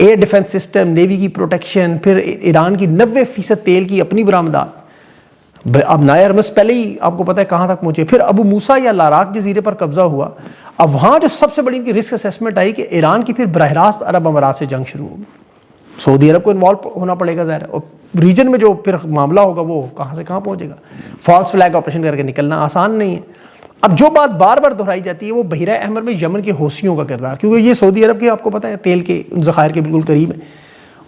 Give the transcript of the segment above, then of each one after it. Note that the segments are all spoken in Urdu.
ایئر ڈیفنس سسٹم، نیوی کی پروٹیکشن، پھر ایران کی 90% تیل کی اپنی برآمدات. اب نائے ارمس پہلے ہی آپ کو پتہ ہے کہاں تک پہنچے. پھر ابو موسیٰ یا لاراک جزیرے پر قبضہ ہوا. اب وہاں جو سب سے بڑی ان کی رسک اسیسمنٹ آئی کہ ایران کی پھر براہ راست عرب امارات سے جنگ شروع ہوگی. سعودی عرب کو انوالو ہونا پڑے گا ظاہر ہے، اور ریجن میں جو پھر معاملہ ہوگا وہ کہاں سے کہاں پہنچے گا. فالس فلیگ آپریشن کر کے نکلنا آسان نہیں ہے. اب جو بات بار بار دہرائی جاتی ہے وہ بحیرہ احمر میں یمن کے حوثیوں کا کردار، کیونکہ یہ سعودی عرب کے آپ کو پتہ ہے تیل کے ذخائر کے بالکل قریب ہیں،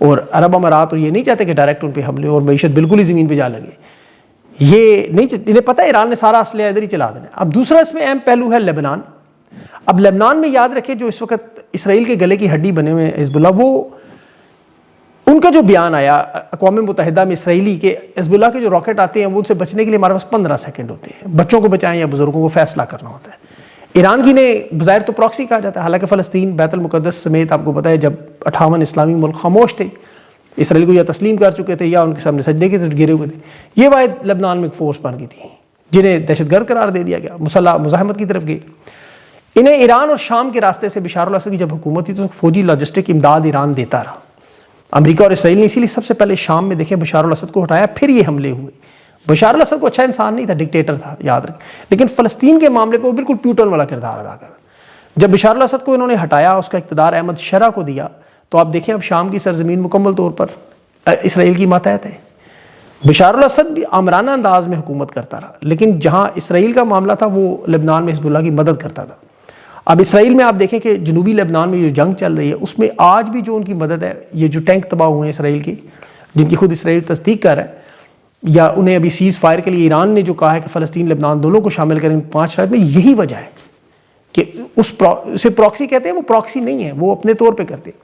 اور عرب امارات اور یہ نہیں چاہتے کہ ڈائریکٹ ان پہ حملے اور معیشت بالکل ہی زمین پہ جا لگے. یہ نہیں انہیں پتہ ہے ایران نے سارا اسلحہ ادھر ہی چلا دینا. اب دوسرا اس میں اہم پہلو ہے لبنان. اب لبنان میں یاد رکھیں جو اس وقت اسرائیل کے گلے کی ہڈی بنے ہوئے ہیں حزب اللہ، وہ ان کا جو بیان آیا اقوام متحدہ میں اسرائیلی کہ حزب اللہ کے جو راکٹ آتے ہیں وہ ان سے بچنے کے لیے ہمارے پاس 15 سیکنڈ ہوتے ہیں، بچوں کو بچائیں یا بزرگوں کو فیصلہ کرنا ہوتا ہے. ایران کی نے بظاہر تو پراکسی کہا جاتا ہے، حالانکہ فلسطین بیت المقدس سمیت آپ کو پتہ ہے جب 58 اسلامی ملک خاموش تھے، اسرائیل کو یا تسلیم کر چکے تھے یا ان کے سامنے سجدے کے گرے ہوئے تھے، یہ واحد لبنان میں ایک فورس بن گئی تھی جنہیں دہشت گرد قرار دے دیا گیا، مسلح مزاحمت کی طرف گئے. انہیں ایران اور شام کے راستے سے بشار الاسد کی جب حکومت تھی تو فوجی لاجسٹک امداد ایران دیتا رہا. امریکہ اور اسرائیل نے اسی لیے سب سے پہلے شام میں دیکھیں بشار الاسد کو ہٹایا، پھر یہ حملے ہوئے. بشار الاسد کو اچھا انسان نہیں تھا، ڈکٹیٹر تھا یاد رکھیں، لیکن فلسطین کے معاملے پہ وہ بالکل پیوٹن والا کردار ادا کر. جب بشار الاسد کو انہوں نے ہٹایا، اس کا اقتدار احمد شرح کو دیا، تو آپ دیکھیں اب شام کی سرزمین مکمل طور پر اسرائیل کی ماتحت ہے. بشار الاسد بھی آمرانہ انداز میں حکومت کرتا رہا، لیکن جہاں اسرائیل کا معاملہ تھا وہ لبنان میں حزب اللہ کی مدد کرتا تھا. اب اسرائیل میں آپ دیکھیں کہ جنوبی لبنان میں جو جنگ چل رہی ہے اس میں آج بھی جو ان کی مدد ہے، یہ جو ٹینک تباہ ہوئے ہیں اسرائیل کے، جن کی خود اسرائیل تصدیق کر رہا ہے، یا انہیں ابھی سیز فائر کے لیے ایران نے جو کہا ہے کہ فلسطین لبنان دونوں کو شامل کریں 5 شرائط میں، یہی وجہ ہے کہ اسے پراکسی کہتے ہیں. وہ پراکسی نہیں ہے، وہ اپنے طور پہ کرتے ہیں.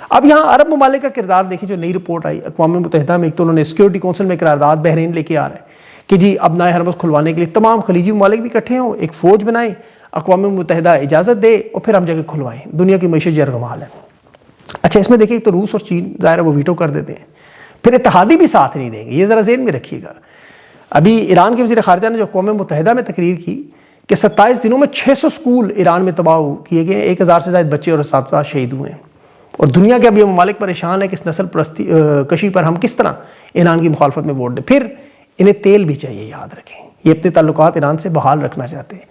اب یہاں عرب ممالک کا کردار دیکھیں. جو نئی رپورٹ آئی اقوام متحدہ میں، ایک تو انہوں نے سیکیورٹی کونسل میں قرارداد بحرین لے کے آ رہا ہے کہ جی اب نئے ہرمز کھلوانے کے لیے تمام خلیجی ممالک بھی اکٹھے ہوں، ایک فوج بنائیں، اقوام متحدہ اجازت دے اور پھر ہم جا کے کھلوائیں. دنیا کی معیشت یرغمال ہے. اچھا اس میں دیکھیں تو روس اور چین ظاہر ہے وہ ویٹو کر دیتے ہیں، پھر اتحادی بھی ساتھ نہیں دیں گے. یہ ذرا ذہن میں رکھیے گا. ابھی ایران کے وزیر خارجہ نے جو اقوام متحدہ میں تقریر کی کہ 27 دنوں میں 600 سکول ایران میں تباہ کیے گئے، 1000 سے زائد بچے اور اساتذہ شہید ہوئے ہیں. اور دنیا کے اب یہ ممالک پریشان ہے کہ اس نسل پرستی کشی پر ہم کس طرح ایران کی مخالفت میں ووٹ دیں. پھر انہیں تیل بھی چاہیے، یاد رکھیں یہ اپنے تعلقات ایران سے بحال رکھنا چاہتے ہیں.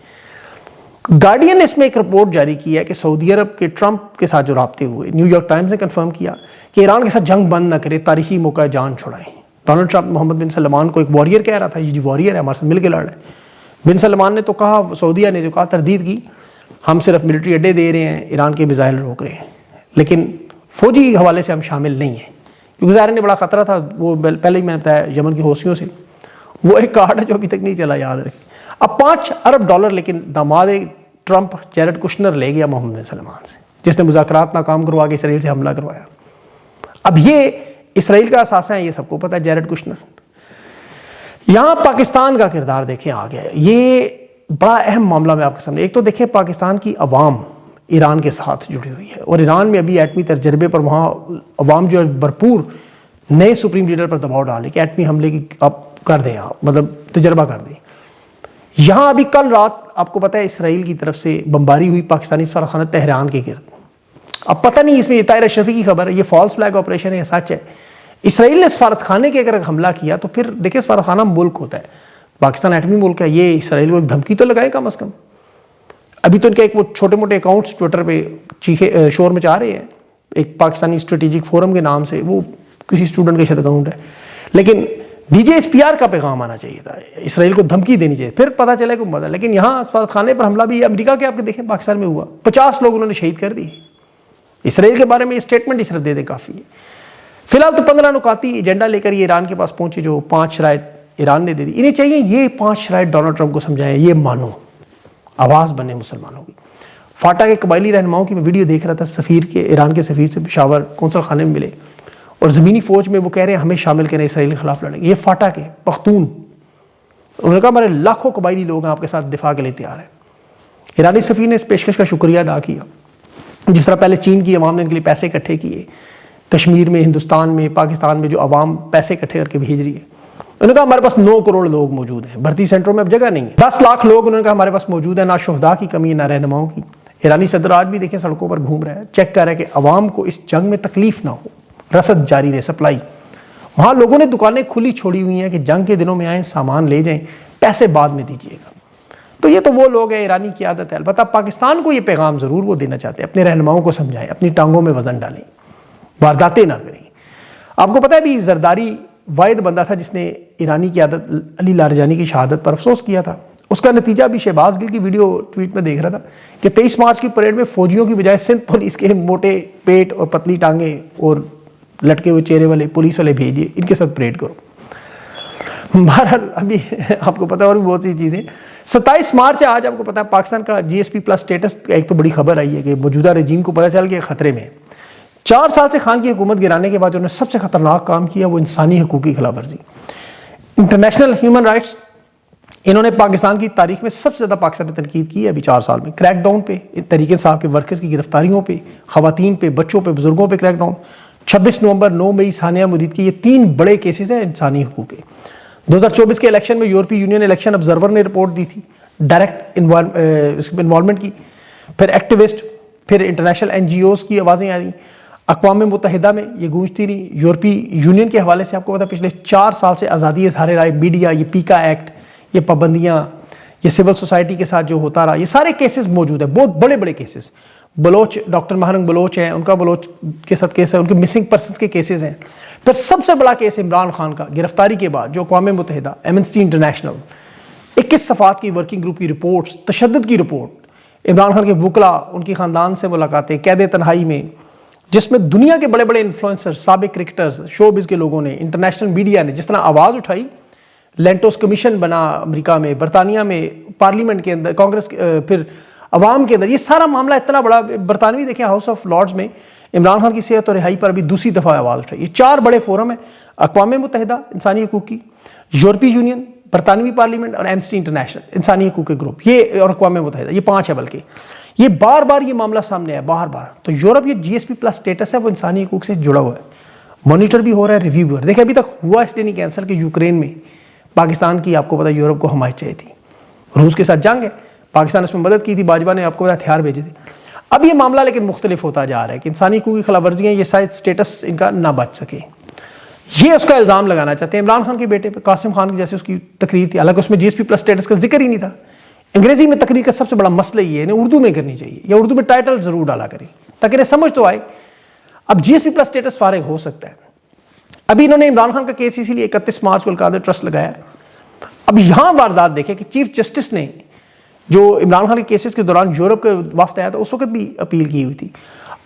گارڈین نے اس میں ایک رپورٹ جاری کی ہے کہ سعودی عرب کے ٹرمپ کے ساتھ جو رابطے ہوئے، نیو یارک ٹائمز نے کنفرم کیا کہ ایران کے ساتھ جنگ بند نہ کرے، تاریخی موقع جان چھڑائیں. ڈونلڈ ٹرمپ محمد بن سلمان کو ایک واریر کہہ رہا تھا، یہ جی واریر ہے ہمارے ساتھ مل کے لڑ رہے ہیں. بن سلمان نے تو کہا، سعودیہ نے جو کہا تردید کی، ہم صرف ملٹری اڈے دے رہے ہیں، ایران کے میزائل روک رہے ہیں، لیکن فوجی حوالے سے ہم شامل نہیں ہیں، کیونکہ ظاہر نے بڑا خطرہ تھا. وہ پہلے ہی میں نے بتایا یمن کی حوثیوں سے، وہ ایک کارڈ ہے جو ابھی تک نہیں چلا، یاد رکھیں. اب $5 ارب لیکن داماد ٹرمپ جیرڈ کشنر لے گیا محمد بن سلمان سے، جس نے مذاکرات ناکام کروا کے اسرائیل سے حملہ کروایا. اب یہ اسرائیل کا اثاثہ ہے، یہ سب کو پتہ ہے، جیرڈ کشنر. یہاں پاکستان کا کردار دیکھیں آ گیا ہے. یہ بڑا اہم معاملہ میں آپ کے سامنے. ایک تو دیکھیں پاکستان کی عوام ایران کے ساتھ جڑی ہوئی ہے، اور ایران میں ابھی ایٹمی تجربے پر وہاں عوام جو ہے بھرپور نئے سپریم لیڈر پر دباؤ ڈالے کہ ایٹمی حملے کی آپ کر دیں، آپ مطلب تجربہ کر دیں. یہاں ابھی کل رات آپ کو پتہ ہے اسرائیل کی طرف سے بمباری ہوئی پاکستانی سفارتخانہ تہران کے گرد. اب پتہ نہیں اس میں یہ طاہر اشرفی کی خبر ہے، یہ فالس فلیگ آپریشن ہے یا سچ ہے. اسرائیل نے سفارتخانے کے اگر حملہ کیا تو پھر دیکھیں سفارتخانہ ملک ہوتا ہے، پاکستان ایٹمی ملک ہے، یہ اسرائیل کو ایک دھمکی تو لگائے کم از کم. ابھی تو ان کے ایک وہ چھوٹے موٹے اکاؤنٹس ٹویٹر پہ چیخے شور مچا رہے ہیں، ایک پاکستانی اسٹریٹجک فورم کے نام سے، وہ کسی اسٹوڈنٹ کا شاید اکاؤنٹ ہے، لیکن DJSPR کا پیغام آنا چاہیے تھا، اسرائیل کو دھمکی دینی چاہیے، پھر پتہ چلے کہ مدد. لیکن یہاں سفارتخانے پر حملہ بھی امریکہ کے آپ کے دیکھیں پاکستان میں ہوا، 50 لوگ انہوں نے شہید کر دیے. اسرائیل کے بارے میں یہ اسٹیٹمنٹ صرف دے دیں کافی ہے. فی الحال تو 15 نکاتی ایجنڈا لے کر یہ ایران کے پاس پہنچے، جو 5 شرائط ایران نے دے دی. انہیں چاہیے یہ 5 شرائط ڈونلڈ ٹرمپ کو سمجھائیں، یہ مانو، آواز بنے مسلمانوں کی. فاٹا کے قبائلی رہنماؤں کی میں ویڈیو دیکھ رہا تھا، سفیر کے ایران کے سفیر سے پشاور کونسل خانے میں ملے، اور زمینی فوج میں وہ کہہ رہے ہیں ہمیں شامل کریں، اسرائیل کے خلاف لڑیں گے. یہ فاٹا کے پختون، انہوں نے کہا ہمارے لاکھوں قبائلی لوگ ہیں آپ کے ساتھ دفاع کے لیے تیار ہیں. ایرانی سفیر نے اس پیشکش کا شکریہ ادا کیا، جس طرح پہلے چین کی عوام نے ان کے لیے پیسے اکٹھے کیے، کشمیر میں، ہندوستان میں، پاکستان میں جو عوام پیسے اکٹھے کر کے بھیج رہی ہے. انہوں نے کہا ہمارے پاس 9 کروڑ لوگ موجود ہیں، بھرتی سینٹروں میں اب جگہ نہیں ہے. 10 لاکھ لوگ انہوں نے کہا ہمارے پاس موجود ہیں، نہ شہداء کی کمی نہ رہنماؤں کی. ایرانی صدر آج بھی دیکھیں سڑکوں پر گھوم رہا ہے, چیک کر رہا ہے کہ عوام کو اس جنگ میں تکلیف نہ ہو, رسد جاری رہے, سپلائی. وہاں لوگوں نے دکانیں کھلی چھوڑی ہوئی ہیں کہ جنگ کے دنوں میں آئیں, سامان لے جائیں, پیسے بعد میں دیجیے گا. تو یہ تو وہ لوگ ہیں, ایرانی کی عادت ہے. البتہ پاکستان کو یہ پیغام ضرور وہ دینا چاہتے ہیں, اپنے رہنماؤں کو سمجھائیں, اپنی ٹانگوں میں وزن ڈالیں, وارداتیں نہ کریں. آپ کو پتہ ہے بھی زرداری واحد بندہ تھا جس نے ایرانی کی عادت علی لاریجانی کی شہادت پر افسوس کیا تھا. اس کا نتیجہ بھی شہباز گل کی ویڈیو ٹویٹ میں دیکھ رہا تھا کہ 23 مارچ کی پریڈ میں فوجیوں کی بجائے سندھ پولیس کے موٹے پیٹ اور پتلی ٹانگیں اور لٹکے ہوئے چہرے والے پولیس والے بھیج دیے, ان کے ساتھ پریڈ کرو. بہرحال ابھی آپ کو پتا اور بھی بہت سی چیزیں. 27 مارچ ہے آج. آپ کو پتا ہے پاکستان کا GSP+ سٹیٹس, ایک تو بڑی خبر آئی ہے کہ موجودہ رجیم کو پتا چل گیا خطرے میں. 4 سال سے خان کی حکومت گرانے کے بعد انہوں نے سب سے خطرناک کام کیا وہ انسانی حقوق کی خلاف ورزی. انٹرنیشنل ہیومن رائٹس انہوں نے پاکستان کی تاریخ میں سب سے زیادہ پاکستان میں تنقید کی ہے ابھی 4 سال میں. کریک ڈاؤن پہ, تحریک انصاف کے ورکرز کی گرفتاریوں پہ, خواتین پہ, بچوں پہ, بزرگوں پہ کریک ڈاؤن. 26 نومبر 9 مئی ثانیہ مرید کی, یہ 3 بڑے کیسز ہیں انسانی حقوق کے. 2024 کے الیکشن میں یورپی یونین الیکشن آبزرور نے رپورٹ دی تھی, ڈائریکٹ انوالومنٹ کی. پھر ایکٹیوسٹ, پھر انٹرنیشنل NGOs کی آوازیں آئیں. اقوام متحدہ میں یہ گونجتی رہی. یورپی یونین کے حوالے سے آپ کو پتا پچھلے 4 سال سے آزادی اظہار رائے, میڈیا, یہ پیکا ایکٹ, یہ پابندیاں, یہ سول سوسائٹی کے ساتھ جو ہوتا رہا, یہ سارے کیسز موجود ہیں, بہت بڑے بڑے کیسز. بلوچ, ڈاکٹر مہرنگ بلوچ ہیں, ان کا بلوچ کے ساتھ کیس ہے, ان کے مسنگ پرسنز کے کیسز ہیں. پھر سب سے بڑا کیس عمران خان کا گرفتاری کے بعد جو اقوام متحدہ, ایمنسٹی انٹرنیشنل, 21 صفحات کی ورکنگ گروپ کی رپورٹس, تشدد کی رپورٹ, عمران خان کے وکلا, ان کی خاندان سے ملاقاتیں قید تنہائی میں, جس میں دنیا کے بڑے بڑے انفلوئنسر, سابق کرکٹرز, شوبز کے لوگوں نے, انٹرنیشنل میڈیا نے جس طرح آواز اٹھائی. لینٹوس کمیشن بنا امریکہ میں, برطانیہ میں, پارلیمنٹ کے اندر, کانگریس, پھر عوام کے اندر, یہ سارا معاملہ اتنا بڑا. برطانوی دیکھیں ہاؤس آف لارڈز میں عمران خان کی صحت اور رہائی پر ابھی دوسری دفعہ آواز اٹھائی. یہ 4 بڑے فورم ہیں, اقوام متحدہ انسانی حقوق کی, یورپی یونین, برطانوی پارلیمنٹ اور ایمنسٹی انٹرنیشنل انسانی حقوق کے گروپ, یہ اور اقوام متحدہ, یہ 5 ہے. بلکہ یہ بار بار یہ معاملہ سامنے ہے, بار بار. تو یورپ یہ GSP+ سٹیٹس ہے وہ انسانی حقوق سے جڑا ہوا ہے, مانیٹر بھی ہو رہا ہے, ریویو بھی ہو رہا ہے. دیکھیں ابھی تک ہوا اس لیے نہیں کینسل کہ یوکرین میں پاکستان کی آپ کو پتا یورپ کو حمایت چاہیے تھی, روس کے ساتھ جنگ ہے, پاکستان اس میں مدد کی تھی, باجوہ نے آپ کو پتا ہتھیار بھیجے تھے. اب یہ معاملہ لیکن مختلف ہوتا جا رہا ہے کہ انسانی حقوق کی خلاف ورزیاں, یہ شاید سٹیٹس ان کا نہ بچ سکے. یہ اس کا الزام لگانا چاہتے ہیں عمران خان کے بیٹے پہ, قاسم خان کی جیسے اس کی تقریر تھی, حالانکہ اس میں GSP+ سٹیٹس کا ذکر ہی نہیں تھا. انگریزی میں تقریر کا سب سے بڑا مسئلہ یہ ہے, انہیں اردو میں کرنی چاہیے, یا اردو میں ٹائٹل ضرور ڈالا کریں تاکہ انہیں سمجھ تو آئے. اب GSP+ سٹیٹس فارغ ہو سکتا ہے. ابھی انہوں نے عمران خان کا کیس اسی لیے 31 مارچ کو القادر ٹرسٹ لگایا. اب یہاں واردات دیکھیں کہ چیف جسٹس نے جو عمران خان کے کیسز کے دوران یورپ کے وفد آیا تھا اس وقت بھی اپیل کی ہوئی تھی.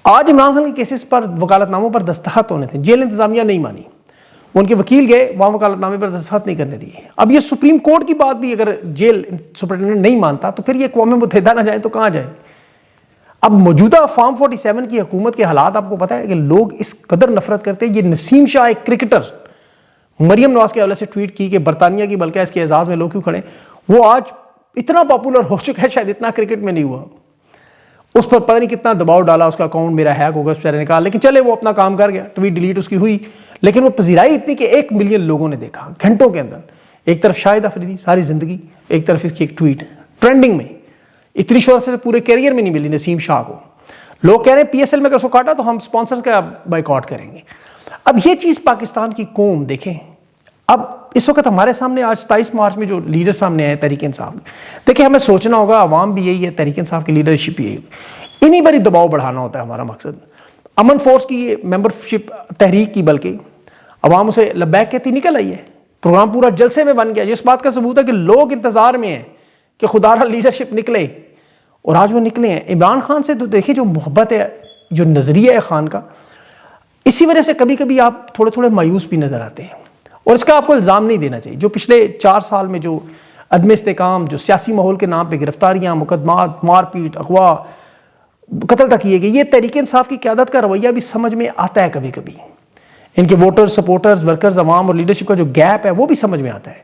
آج عمران خان کے کیسز پر وکالت ناموں پر دستخط ہونے تھے, جیل انتظامیہ نہیں مانی, ان کے وکیل گئے وہاں وکالت نامے پر دستخط نہیں کرنے دیے. اب یہ سپریم کورٹ کی بات بھی اگر جیل سپرنٹینڈنٹ نہیں مانتا تو پھر یہ اقوام متحدہ نہ جائے تو کہاں جائے. اب موجودہ فارم 47 کی حکومت کے حالات آپ کو پتا ہے کہ لوگ اس قدر نفرت کرتے ہیں. یہ نسیم شاہ ایک کرکٹر مریم نواز کے حوالے سے ٹویٹ کی کہ برطانیہ کی بلکہ اس کے اعزاز میں لوگ کیوں کھڑے, وہ آج اتنا پاپولر ہو چکا ہے, شاید اتنا کرکٹ میں نہیں ہوا. اس پر پتہ نہیں کتنا دباؤ ڈالا, اس کا اکاؤنٹ میرا ہیک ہوگا, اس بیچارے نے کہا, لیکن چلے وہ اپنا کام کر گیا, ٹویٹ ڈیلیٹ اس کی ہوئی, لیکن وہ پذیرائی اتنی کہ 1 ملین لوگوں نے دیکھا گھنٹوں کے اندر. ایک طرف شاہد افریدی ساری زندگی, ایک طرف اس کی ایک ٹویٹ ٹرینڈنگ میں. اتنی شہرت سے پورے کیریئر میں نہیں ملی نسیم شاہ کو. لوگ کہہ رہے ہیں PSL میں اگر اس کو کاٹا تو ہم سپانسرز کا بائیکاٹ کریں گے. اب یہ چیز پاکستان کی قوم دیکھیں, اب اس وقت ہمارے سامنے آج 27 مارچ میں جو لیڈر سامنے آئے تحریک انصاف, دیکھیں ہمیں سوچنا ہوگا, عوام بھی یہی ہے, تحریک انصاف کی لیڈرشپ یہی ہے, انہی بڑی دباؤ بڑھانا ہوتا ہے ہمارا مقصد. امن فورس کی ممبرشپ تحریک کی, بلکہ عوام اسے لبیک کہتی نکل آئی ہے, پروگرام پورا جلسے میں بن گیا. اس بات کا ثبوت ہے کہ لوگ انتظار میں ہیں کہ خدا را لیڈرشپ نکلے, اور آج وہ نکلے ہیں. عمران خان سے تو دیکھیں جو محبت ہے, جو نظریہ ہے خان کا, اسی وجہ سے کبھی کبھی آپ تھوڑے تھوڑے مایوس بھی نظر آتے ہیں. اور اس کا آپ کو الزام نہیں دینا چاہیے. جو پچھلے 4 سال میں جو عدم استحکام, جو سیاسی ماحول کے نام پہ گرفتاریاں, مقدمات, مار پیٹ, اغوا, قتل تک کیے گئے, یہ تحریک انصاف کی قیادت کا رویہ بھی سمجھ میں آتا ہے کبھی کبھی. ان کے ووٹر, سپورٹرز, ورکرز, عوام اور لیڈرشپ کا جو گیپ ہے وہ بھی سمجھ میں آتا ہے.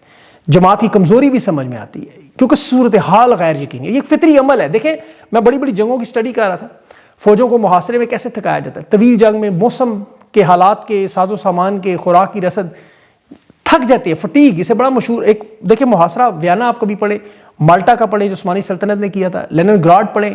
جماعت کی کمزوری بھی سمجھ میں آتی ہے, کیونکہ صورتحال غیر یقینی ہے. یہ ایک فطری عمل ہے. دیکھیں میں بڑی بڑی جنگوں کی سٹڈی کر رہا تھا, فوجوں کو محاصرے میں کیسے تھکایا جاتا ہے. طویل جنگ میں موسم کے حالات کے, ساز و سامان کے, خوراک کی رسد تھک جاتی ہے, فٹیگ. اسے بڑا مشہور ایک دیکھیں محاصرہ ویانا آپ کبھی پڑھیں, مالٹا کا پڑھیں جو عثمانی سلطنت نے کیا تھا, لینن گراڈ پڑھیں,